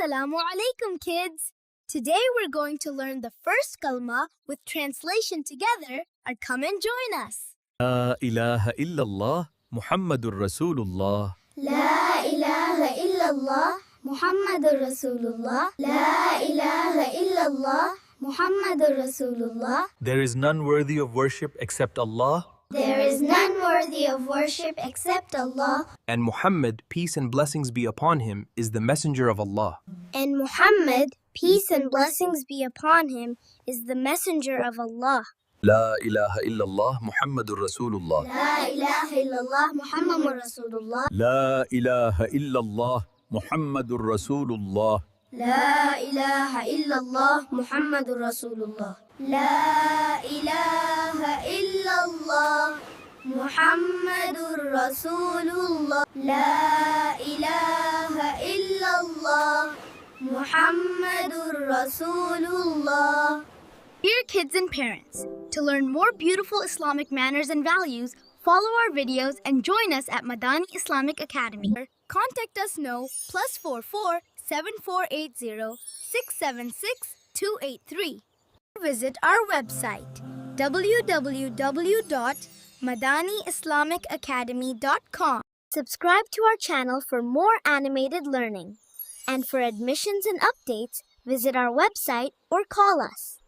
Assalamu alaikum, kids! Today we're going to learn the first kalma with translation together. Come and join us. لا إله إلا الله محمد رسول الله. لا إله إلا الله محمد رسول الله. لا إله إلا الله محمد رسول الله. There is none worthy of worship except Allah. There is none worthy of worship except Allah. And Muhammad, peace and blessings be upon him, is the messenger of Allah. And Muhammad, peace and blessings be upon him, is the messenger of Allah. لا إله إلا الله محمد رسول الله. لا إله إلا الله محمد رسول الله. لا إله إلا الله محمد رسول الله. لا إله إلا الله محمد رسول الله. لا إله إلا الله محمد رسول الله. لا إله إلا الله محمد رسول الله. Dear kids and parents, to learn more beautiful Islamic manners and values, follow our videos and join us at Madani Islamic Academy. Contact us now +44 7480 676 283. Visit our website www.madaniislamicacademy.com. Subscribe to our channel for more animated learning. And for admissions and updates, visit our website or call us.